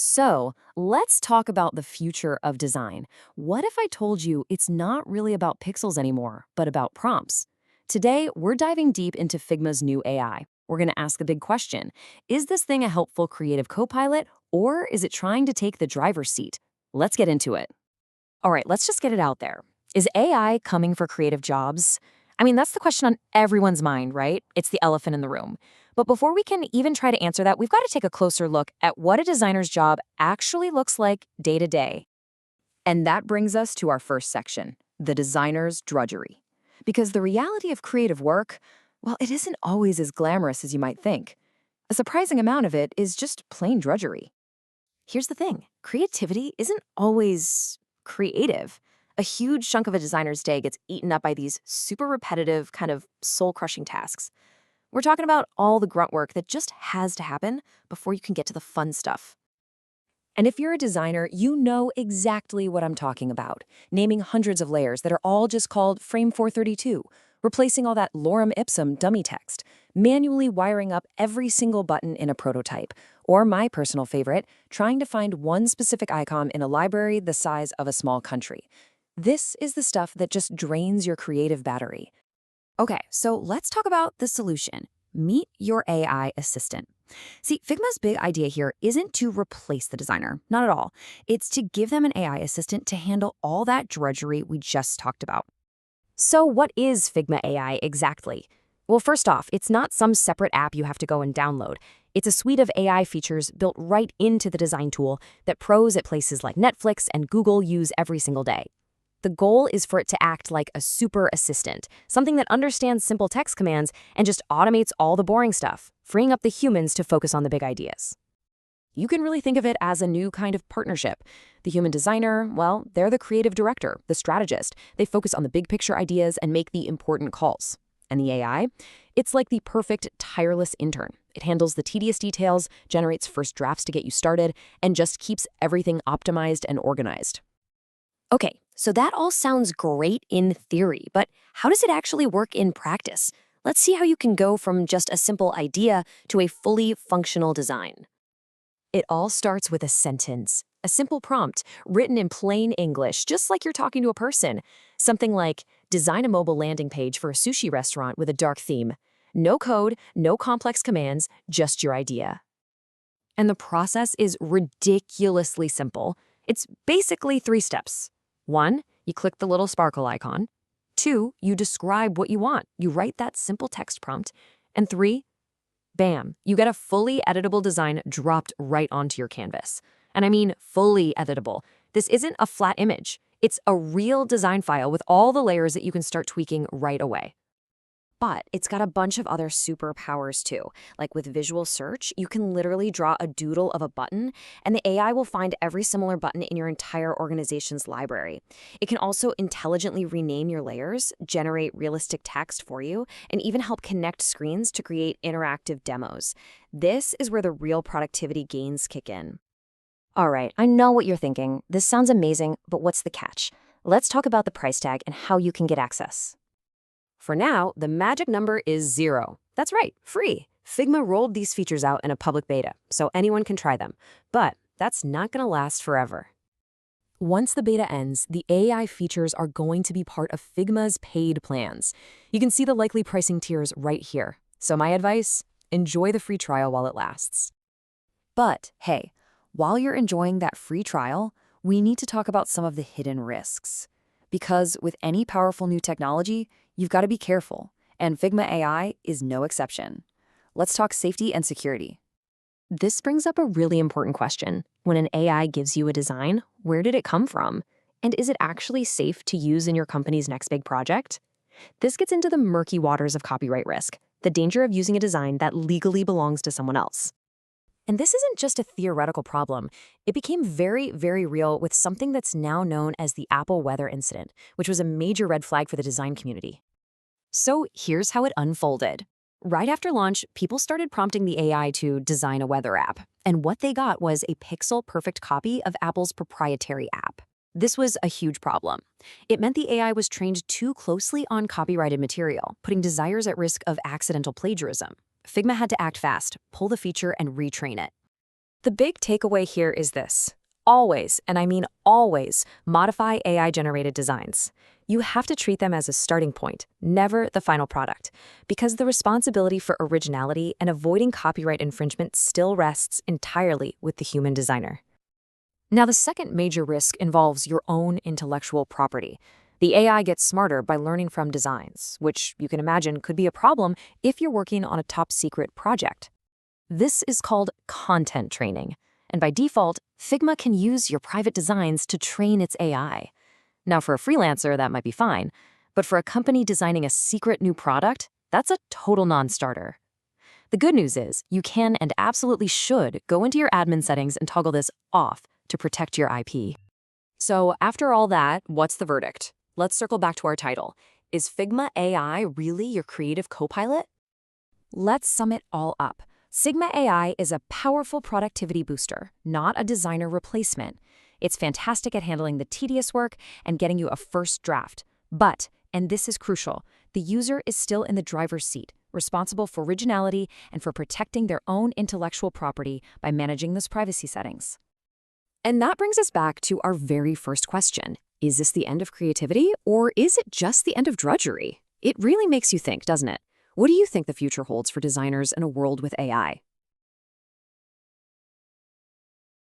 So, let's talk about the future of design. What if I told you it's not really about pixels anymore, but about prompts? Today, we're diving deep into Figma's new AI. We're going to ask the big question. Is this thing a helpful creative co-pilot, or is it trying to take the driver's seat? Let's get into it. All right, let's just get it out there. Is AI coming for creative jobs? I mean, that's the question on everyone's mind, right? It's the elephant in the room. But before we can even try to answer that, we've got to take a closer look at what a designer's job actually looks like day to day. And that brings us to our first section, the designer's drudgery. Because the reality of creative work, well, it isn't always as glamorous as you might think. A surprising amount of it is just plain drudgery. Here's the thing, creativity isn't always creative. A huge chunk of a designer's day gets eaten up by these super repetitive, kind of soul-crushing tasks. We're talking about all the grunt work that just has to happen before you can get to the fun stuff. And if you're a designer, you know exactly what I'm talking about. Naming hundreds of layers that are all just called Frame 432, replacing all that lorem ipsum dummy text, manually wiring up every single button in a prototype, or my personal favorite, trying to find one specific icon in a library the size of a small country. This is the stuff that just drains your creative battery. Okay, so let's talk about the solution. Meet your AI assistant. See, Figma's big idea here isn't to replace the designer, not at all. It's to give them an AI assistant to handle all that drudgery we just talked about. So what is Figma AI exactly? Well, first off, it's not some separate app you have to go and download. It's a suite of AI features built right into the design tool that pros at places like Netflix and Google use every single day. The goal is for it to act like a super assistant, something that understands simple text commands and just automates all the boring stuff, freeing up the humans to focus on the big ideas. You can really think of it as a new kind of partnership. The human designer, well, they're the creative director, the strategist. They focus on the big picture ideas and make the important calls. And the AI? It's like the perfect, tireless intern. It handles the tedious details, generates first drafts to get you started, and just keeps everything optimized and organized. Okay, so that all sounds great in theory, but how does it actually work in practice? Let's see how you can go from just a simple idea to a fully functional design. It all starts with a sentence, a simple prompt written in plain English, just like you're talking to a person. Something like, design a mobile landing page for a sushi restaurant with a dark theme. No code, no complex commands, just your idea. And the process is ridiculously simple. It's basically 3 steps. 1, you click the little sparkle icon. 2, you describe what you want. You write that simple text prompt. And 3, bam, you get a fully editable design dropped right onto your canvas. And I mean fully editable. This isn't a flat image. It's a real design file with all the layers that you can start tweaking right away. But it's got a bunch of other superpowers too. Like with visual search, you can literally draw a doodle of a button, and the AI will find every similar button in your entire organization's library. It can also intelligently rename your layers, generate realistic text for you, and even help connect screens to create interactive demos. This is where the real productivity gains kick in. All right, I know what you're thinking. This sounds amazing, but what's the catch? Let's talk about the price tag and how you can get access. For now, the magic number is 0. That's right, free. Figma rolled these features out in a public beta, so anyone can try them. But that's not going to last forever. Once the beta ends, the AI features are going to be part of Figma's paid plans. You can see the likely pricing tiers right here. So my advice, enjoy the free trial while it lasts. But hey, while you're enjoying that free trial, we need to talk about some of the hidden risks. Because with any powerful new technology, you've got to be careful, and Figma AI is no exception. Let's talk safety and security. This brings up a really important question. When an AI gives you a design, where did it come from? And is it actually safe to use in your company's next big project? This gets into the murky waters of copyright risk, the danger of using a design that legally belongs to someone else. And this isn't just a theoretical problem. It became very, very real with something that's now known as the Apple weather incident, which was a major red flag for the design community. So here's how it unfolded. Right after launch, people started prompting the AI to design a weather app. And what they got was a pixel-perfect copy of Apple's proprietary app. This was a huge problem. It meant the AI was trained too closely on copyrighted material, putting designers at risk of accidental plagiarism. Figma had to act fast, pull the feature, and retrain it. The big takeaway here is this. Always, and I mean always, modify AI-generated designs. You have to treat them as a starting point, never the final product, because the responsibility for originality and avoiding copyright infringement still rests entirely with the human designer. Now, the second major risk involves your own intellectual property. The AI gets smarter by learning from designs, which you can imagine could be a problem if you're working on a top-secret project. This is called content training, and by default, Figma can use your private designs to train its AI. Now, for a freelancer, that might be fine, but for a company designing a secret new product, that's a total non-starter. The good news is you can and absolutely should go into your admin settings and toggle this off to protect your IP. So after all that, what's the verdict? Let's circle back to our title. Is Figma AI really your creative co-pilot? Let's sum it all up. Figma AI is a powerful productivity booster, not a designer replacement. It's fantastic at handling the tedious work and getting you a first draft. But, and this is crucial, the user is still in the driver's seat, responsible for originality and for protecting their own intellectual property by managing those privacy settings. And that brings us back to our very first question. Is this the end of creativity, or is it just the end of drudgery? It really makes you think, doesn't it? What do you think the future holds for designers in a world with AI?